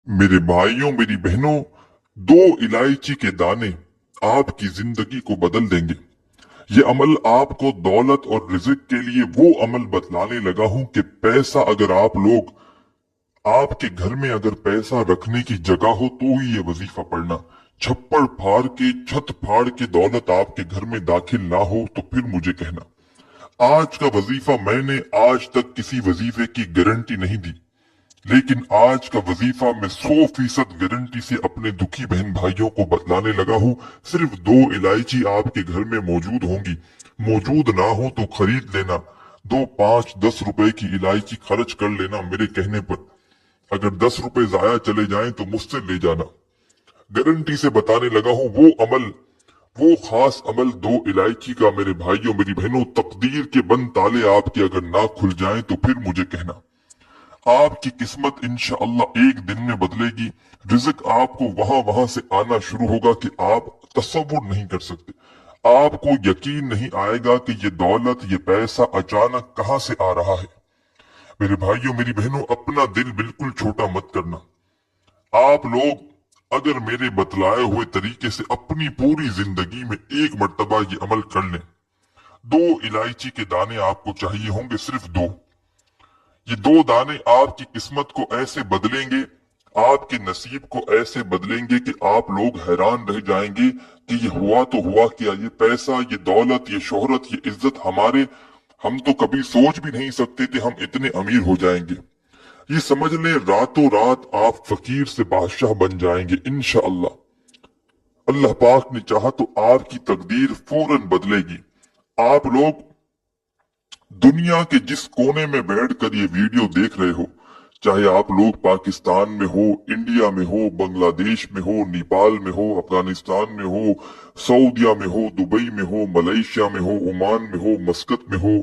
मेरे भाइयों मेरी बहनों, दो इलायची के दाने आपकी जिंदगी को बदल देंगे। ये अमल आपको दौलत और रिज़्क के लिए वो अमल बतलाने लगा हूं कि पैसा अगर आप लोग आपके घर में अगर पैसा रखने की जगह हो तो ही ये वजीफा पढ़ना। छप्पड़ फाड़ के छत फाड़ के दौलत आपके घर में दाखिल ना हो तो फिर मुझे कहना। आज का वजीफा मैंने आज तक किसी वजीफे की गारंटी नहीं दी, लेकिन आज का वजीफा मैं 100% गारंटी से अपने दुखी बहन भाइयों को बतलाने लगा हूँ। सिर्फ दो इलायची आपके घर में मौजूद होंगी। मौजूद ना हो तो खरीद लेना। 2, 5, 10 रुपए की इलायची खर्च कर लेना मेरे कहने पर। अगर 10 रुपए जाया चले जाएं तो मुझसे ले जाना। गारंटी से बताने लगा हूँ वो अमल, वो खास अमल दो इलायची का मेरे भाइयों मेरी बहनों, तकदीर के बंद ताले आपके अगर ना खुल जाएं तो फिर मुझे कहना। आपकी किस्मत इंशाअल्लाह एक दिन में बदलेगी। रिज़्क आपको वहां वहां से आना शुरू होगा कि आप तसव्वुर नहीं कर सकते। आपको यकीन नहीं आएगा कि ये दौलत ये पैसा अचानक कहां से आ रहा है। मेरे भाइयों मेरी बहनों, अपना दिल बिल्कुल छोटा मत करना। आप लोग अगर मेरे बतलाए हुए तरीके से अपनी पूरी जिंदगी में एक मर्तबा ये अमल कर लें, दो इलायची के दाने आपको चाहिए होंगे, सिर्फ दो। ये दो दाने आपकी किस्मत को ऐसे बदलेंगे, आपके नसीब को ऐसे बदलेंगे कि आप लोग हैरान रह जाएंगे कि ये हुआ तो हुआ क्या। ये पैसा, ये दौलत, ये शोहरत, ये इज्जत हम तो कभी सोच भी नहीं सकते थे हम इतने अमीर हो जाएंगे। ये समझ लें रातों रात आप फकीर से बादशाह बन जाएंगे इंशाअल्लाह। अल्लाह पाक ने चाहा तो आपकी तकदीर फौरन बदलेगी। आप लोग दुनिया के जिस कोने में बैठकर ये वीडियो देख रहे हो, चाहे आप लोग पाकिस्तान में हो, इंडिया में हो, बांग्लादेश में हो, नेपाल में हो, अफगानिस्तान में हो, सऊदिया में हो, दुबई में हो, मलेशिया में हो, ओमान में हो, मस्कत में हो,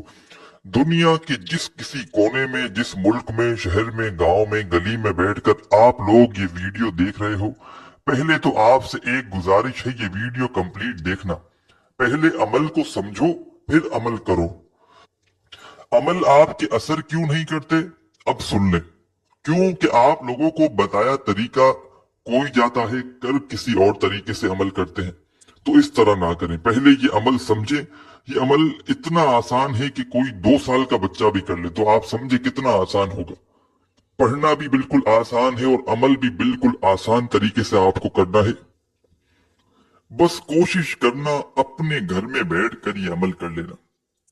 दुनिया के जिस किसी कोने में, जिस मुल्क में, शहर में, गांव में, गली में बैठकर आप लोग ये वीडियो देख रहे हो, पहले तो आपसे एक गुजारिश है, ये वीडियो कंप्लीट देखना। पहले अमल को समझो, फिर अमल करो। अमल आपके असर क्यों नहीं करते, अब सुन ले। क्योंकि आप लोगों को बताया तरीका कोई जाता है, कर किसी और तरीके से अमल करते हैं। तो इस तरह ना करें, पहले ये अमल समझे। ये अमल इतना आसान है कि कोई 2 साल का बच्चा भी कर ले, तो आप समझे कितना आसान होगा। पढ़ना भी बिल्कुल आसान है और अमल भी बिल्कुल आसान तरीके से आपको करना है। बस कोशिश करना अपने घर में बैठ कर ये अमल कर लेना,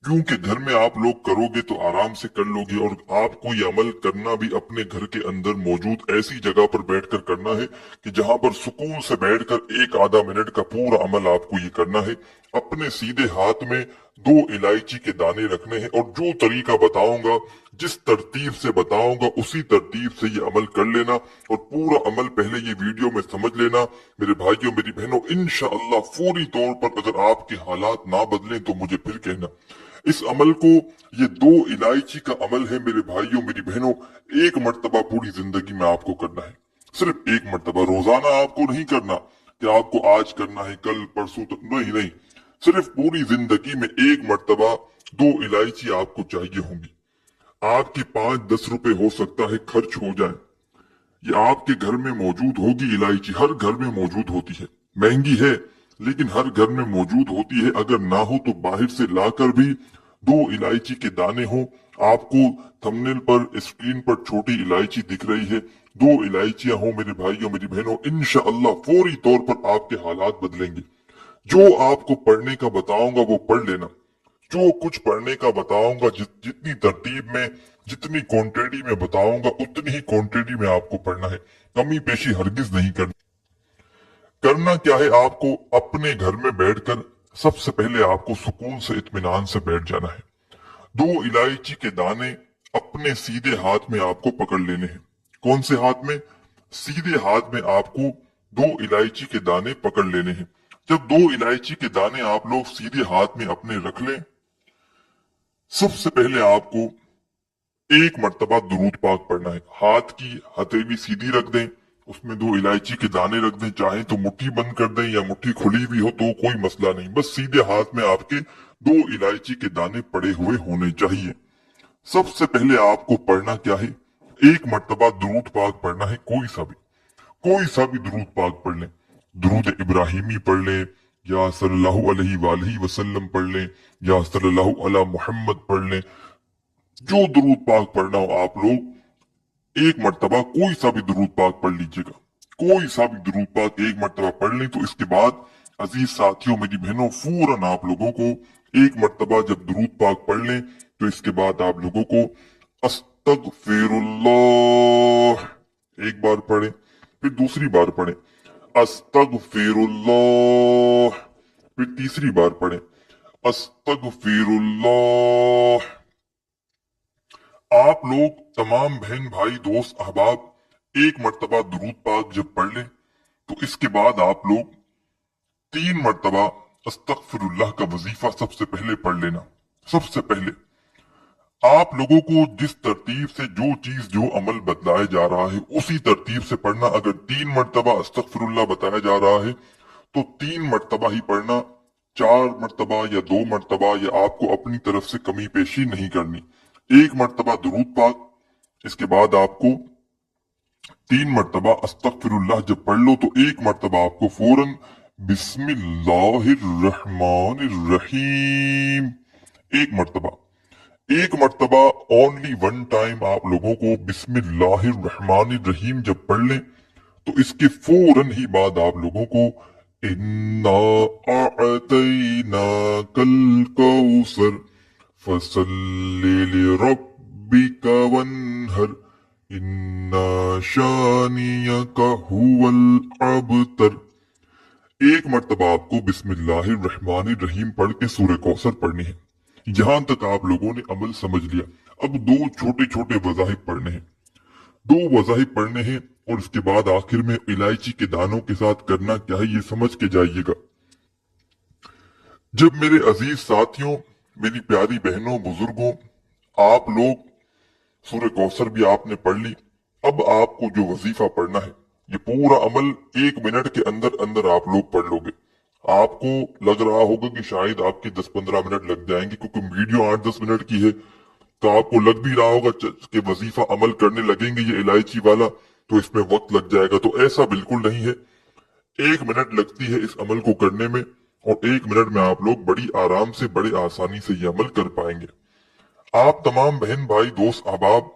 क्योंकि घर में आप लोग करोगे तो आराम से कर लोगे। और आपको ये अमल करना भी अपने घर के अंदर मौजूद ऐसी जगह पर बैठकर करना है कि जहां पर सुकून से बैठकर 1 आधा मिनट का पूरा अमल आपको ये करना है। अपने सीधे हाथ में दो इलायची के दाने रखने हैं और जो तरीका बताऊंगा, जिस तरतीब से बताऊंगा, उसी तरतीब से ये अमल कर लेना। और पूरा अमल पहले ये वीडियो में समझ लेना। मेरे भाइयों मेरी बहनों, इंशाअल्लाह फौरी तौर पर अगर आपके हालात ना बदले तो मुझे फिर कहना। इस अमल को, ये दो इलायची का अमल है मेरे भाइयों मेरी बहनों, एक मर्तबा पूरी जिंदगी में आपको करना है। सिर्फ एक मर्तबा, रोजाना आपको नहीं करना कि आपको आज करना है, कल परसों तक, नहीं नहीं। सिर्फ पूरी जिंदगी में एक मर्तबा दो इलायची आपको चाहिए होंगी। आपके 5, 10 रुपए हो सकता है खर्च हो जाए, ये आपके घर में मौजूद होगी। इलायची हर घर में मौजूद होती है, महंगी है लेकिन हर घर में मौजूद होती है। अगर ना हो तो बाहर से लाकर भी दो इलायची के दाने हो। आपको थंबनेल पर, स्क्रीन पर छोटी इलायची दिख रही है, दो इलायचियां हो मेरे भाइयों मेरी बहनों, इंशाअल्लाह फौरी तौर पर आपके हालात बदलेंगे। जो आपको पढ़ने का बताऊंगा वो पढ़ लेना। जो कुछ पढ़ने का बताऊंगा, जितनी तरतीब में, जितनी क्वांटिटी में बताऊंगा, उतनी ही क्वांटिटी में आपको पढ़ना है। कमी पेशी हरगिज नहीं करनी। करना क्या है, आपको अपने घर में बैठकर सबसे पहले आपको सुकून से इत्मीनान से बैठ जाना है। दो इलायची के दाने अपने सीधे हाथ में आपको पकड़ लेने हैं। कौन से हाथ में? सीधे हाथ में आपको दो इलायची के दाने पकड़ लेने हैं। जब दो इलायची के दाने आप लोग सीधे हाथ में अपने रख लें, सबसे पहले आपको एक मर्तबा दुरूद पाक पढ़ना है। हाथ की हथेली सीधी रख दें, उसमें दो इलायची के दाने रख दें। चाहे तो मुट्ठी बंद कर दें या मुट्ठी खुली हुई हो तो कोई मसला नहीं, बस सीधे हाथ में आपके दो इलायची के दाने पड़े हुए होने चाहिए। सबसे पहले आपको पढ़ना क्या है, एक मर्तबा दुरूद पाक पढ़ना है, कोई सा भी। कोई सा भी दुरूद पाक पढ़ लें, दुरूद इब्राहिमी पढ़ लें, या सल्लल्लाहु अलैहि वसल्लम पढ़ लें, या सल्लल्लाहु अला मोहम्मद पढ़ लें। जो दुरूद पाक पढ़ना हो आप लोग एक मर्तबा कोई सा भी दुरूद पाक पढ़ लीजिएगा। कोई सा भी दुरूद पाक एक मर्तबा पढ़ लें तो इसके बाद अजीज साथियों, मेरी बहनों, फौरन आप लोगों को एक मर्तबा जब दुरूद पाक पढ़ लें तो इसके बाद आप लोगों को अस्तगफिरुल्लाह एक बार पढ़े, फिर दूसरी बार पढ़े अस्तगफिरुल्लाह, फिर तीसरी बार पढ़े अस्तगफिरुल्लाह। आप लोग तमाम बहन भाई दोस्त अहबाब एक मर्तबा दुरूद पाक जब पढ़ लें तो इसके बाद आप लोग 3 मर्तबा अस्तगफिरुल्लाह का वजीफा सबसे पहले पढ़ लेना। सबसे पहले आप लोगों को जिस तरतीब से जो चीज जो अमल बतलाया जा रहा है उसी तरतीब से पढ़ना। अगर 3 मर्तबा अस्तगफिरुल्लाह बताया जा रहा है तो 3 मर्तबा ही पढ़ना, 4 मर्तबा या 2 मर्तबा या आपको अपनी तरफ से कमी पेशी नहीं करनी। 1 मर्तबा दुरूद पाक, इसके बाद आपको 3 मर्तबा अस्तगफिरुल्लाह जब पढ़ लो तो 1 मर्तबा आपको फौरन बिस्मिल्लाहिर्रहमानिर्रहीम 1 मर्तबा, 1 मर्तबा ओनली वन टाइम आप लोगों को बिस्मिल्लाहिर्रहमानिर्रहीम जब पढ़ लें तो इसके फौरन ही बाद आप लोगों को इन्ना अअतैना कल कौसर फसल्लि लिरब्बिका वन्हर इन्ना शानियका हुवल अबतर। 1 मर्तबा आपको बिस्मिल्लाहिर्रहमानिर्रहीम पढ़ के सूरह कौसर पढ़नी है। यहां तक आप लोगों ने अमल समझ लिया। अब 2 छोटे छोटे वज़ाहिब पढ़ने हैं, 2 वज़ाहिब पढ़ने हैं और इसके बाद आखिर में इलायची के दानों के साथ करना क्या है ये समझ के जाइएगा। जब मेरे अजीज साथियों, मेरी प्यारी बहनों, बुजुर्गों, आप लोग सूरह कौसर भी आपने पढ़ ली, अब आपको जो वजीफा पढ़ना है ये पूरा अमल 1 मिनट के अंदर अंदर आप लोग पढ़ लोगे। आपको लग रहा होगा कि शायद आपके 10-15 मिनट लग जाएंगे क्योंकि वीडियो 8-10 मिनट की है, तो आपको लग भी रहा होगा कि वजीफा अमल करने लगेंगे ये इलायची वाला तो इसमें वक्त लग जाएगा। तो ऐसा बिल्कुल नहीं है। 1 मिनट लगती है इस अमल को करने में और 1 मिनट में आप लोग बड़ी आराम से, बड़े आसानी से ये अमल कर पाएंगे। आप तमाम बहन भाई दोस्त अहबाब